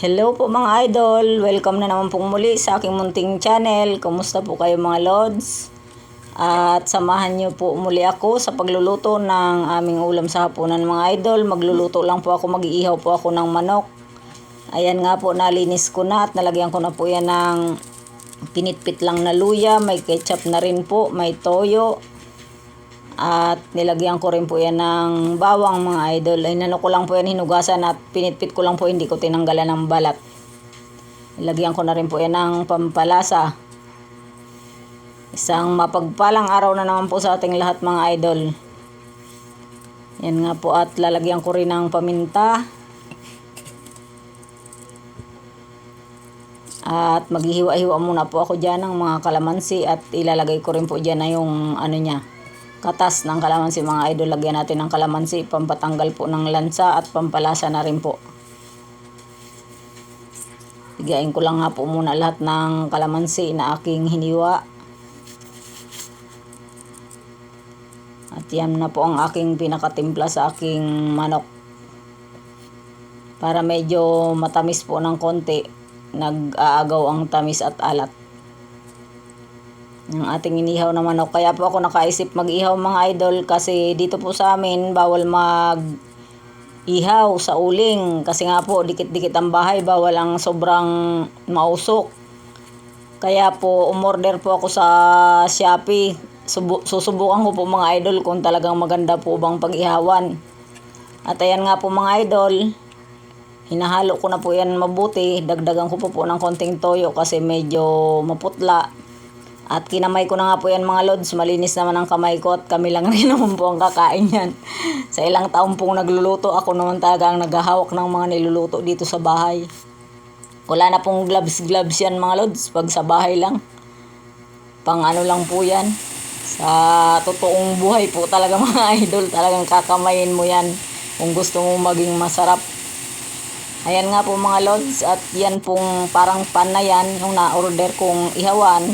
Hello po mga idol, welcome na naman pong muli sa aking munting channel. Kumusta po kayo mga lods? At samahan niyo po muli ako sa pagluluto ng aming ulam sa hapunan mga idol. Magluluto lang po ako, mag-iihaw po ako ng manok. Ayan nga po, nalinis ko na at nalagyan ko na po yan ng pinitpit lang na luya. May ketchup na rin po, may toyo. At nilagyan ko rin po yan ng bawang mga idol. Inano ko lang po yan, hinugasan at pinitpit ko lang po, hindi ko tinanggalan ng balat. Nilagyan ko na rin po yan ng pampalasa. Isang mapagpalang araw na naman po sa ating lahat mga idol. Yan nga po, at lalagyan ko rin ng paminta. At maghihiwa-hiwa muna po ako dyan ng mga kalamansi at ilalagay ko rin po dyan na yung ano niya, katas ng kalamansi mga idol. Lagyan natin ng kalamansi, pampatanggal po ng lansa at pampalasa na rin po. Bigayin ko lang nga po muna lahat ng kalamansi na aking hiniwa. At yan na po ang aking pinakatimpla sa aking manok. Para medyo matamis po ng konti, nag-aagaw ang tamis at alat ng ating inihaw na manok. Kaya po ako nakaisip mag-ihaw mga idol, kasi dito po sa amin bawal mag-ihaw sa uling. Kasi nga po dikit-dikit ang bahay, bawal ang sobrang mausok. Kaya po umorder po ako sa Shopee. Susubukan ko po mga idol kung talagang maganda po bang pag-ihawan. At ayan nga po mga idol, hinahalo ko na po yan mabuti. Dagdagan ko po ng konting toyo kasi medyo maputla. At kinamay ko na nga po yan mga lods. Malinis naman ang kamay ko at kami lang rin naman po ang kakain yan. Sa ilang taon pong nagluluto, ako naman talaga ang naghahawak ng mga niluluto dito sa bahay. Wala na pong gloves yan mga lods pag sa bahay lang. Pang ano lang po yan. Sa totoong buhay po talaga mga idol, talagang kakamayin mo yan kung gusto mo maging masarap. Ayan nga po mga lods, at yan pong parang pan na yan, yung na-order kong ihawan.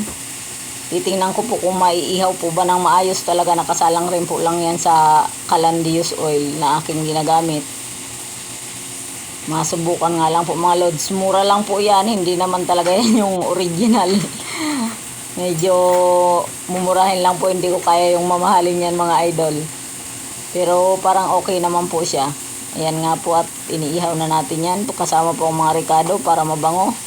Titingnan ko po kung maiihaw po ba ng maayos talaga. Nakasalang rin po lang yan sa calandius oil na aking ginagamit. Masubukan nga lang po mga lods. Mura lang po yan, hindi naman talaga yan yung original. Medyo mumurahin lang po, hindi ko kaya yung mamahalin yan mga idol. Pero parang okay naman po siya. Ayan nga po, at iniihaw na natin yan. Kasama po ang mga ricado para mabango.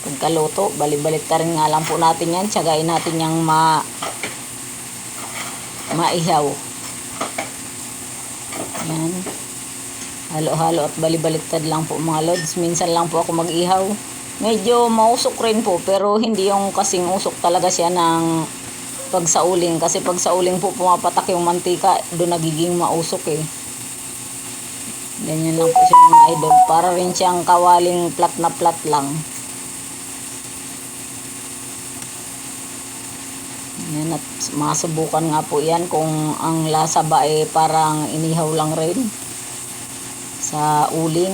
Pagkaluto, balik-baliktarin nga lang po natin yan. Tsagain natin yung maihaw. Yan. Halo-halo at balik-baliktad lang po mga lods. Minsan lang po ako mag-ihaw. Medyo mausok rin po, pero hindi yung kasing usok talaga siya ng pagsauling. Kasi pagsauling po pumapatak yung mantika, doon nagiging mausok eh. Ganyan lang po siya mga idol. Para rin siyang kawaling plat na plat lang. Yan, at masubukan nga po yan kung ang lasa ba eh parang inihaw lang rin sa uling.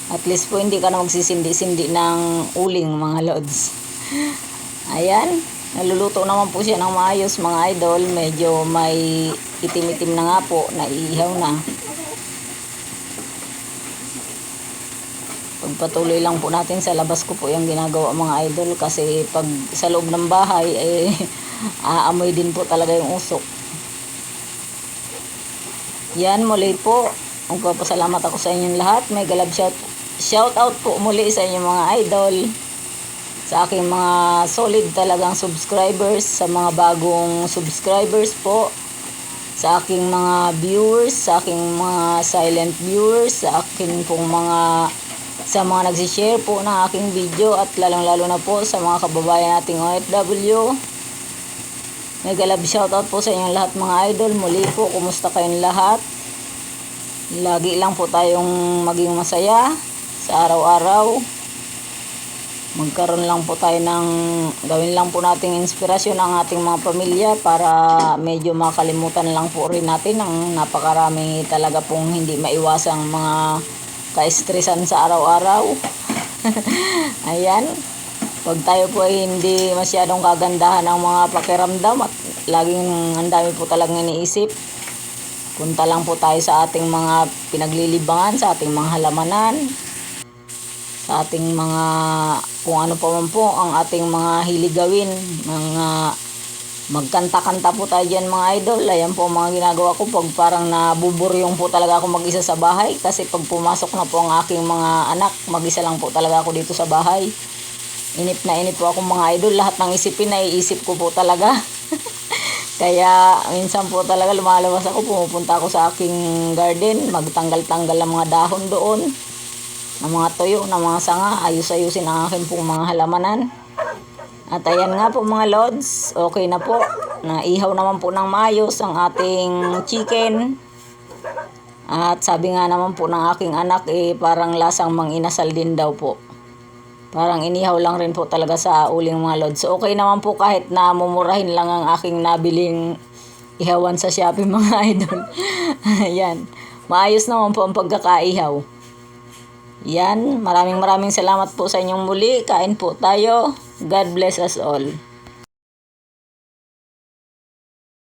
At least po hindi ka na magsisindi-sindi ng uling mga lods. Ayan, naluluto naman po siya ng maayos mga idol. Medyo may itim-itim na nga po, naiihaw na. Pagpatuloy lang po natin sa labas ko po yung ginagawa mga idol, kasi pag sa loob ng bahay eh aamoy din po talaga yung usok. Yan, muli po magpapasalamat ako sa inyong lahat. May galab shout out po muli sa inyong mga idol, sa aking mga solid talagang subscribers, sa mga bagong subscribers po, sa aking mga viewers, sa aking mga silent viewers, sa aking pong sa mga nagsishare po ng aking video, at lalong-lalo na po sa mga kababayan nating OFW. Mega love shoutout po sa inyong lahat mga idol. Muli po, kumusta kayong lahat? Lagi lang po tayong maging masaya sa araw-araw. Magkaroon lang po tayo gawin lang po nating inspirasyon ang ating mga pamilya, para medyo makalimutan lang po rin natin ang napakarami talaga pong hindi maiwasang mga ka-stressan sa araw-araw. Ayan, pag tayo po ay hindi masyadong kagandahan ang mga pakiramdam at laging ang dami po talagang iniisip, punta lang po tayo sa ating mga pinaglilibangan, sa ating mga halamanan, sa ating mga kung ano pa man po ang ating mga hilig gawin. Mga magkanta-kanta po tayo dyan mga idol. Ayan po ang mga ginagawa ko pag parang nabuburyong po talaga ako mag-isa sa bahay. Kasi pag pumasok na po ang aking mga anak, mag-isa lang po talaga ako dito sa bahay. Inip na inip po akong mga idol. Lahat ng isipin na iisip ko po talaga. Kaya minsan po talaga lumalabas ako, pumupunta ako sa aking garden, magtanggal-tanggal ng mga dahon doon, ng mga tuyo, ng mga sanga, ayus-ayusin ang aking pong mga halamanan. At ayan nga po mga lods, okay na po. Naihaw naman po ng maayos ang ating chicken. At sabi nga naman po ng aking anak, parang lasang mang-inasal din daw po. Parang inihaw lang rin po talaga sa uling mga lods. So okay naman po kahit na mumurahin lang ang aking nabiling ihawan sa Shopee mga idol. Ayan, maayos naman po ang pagkakaihaw. Yan, maraming salamat po sa inyong muli. Kain po tayo. God bless us all.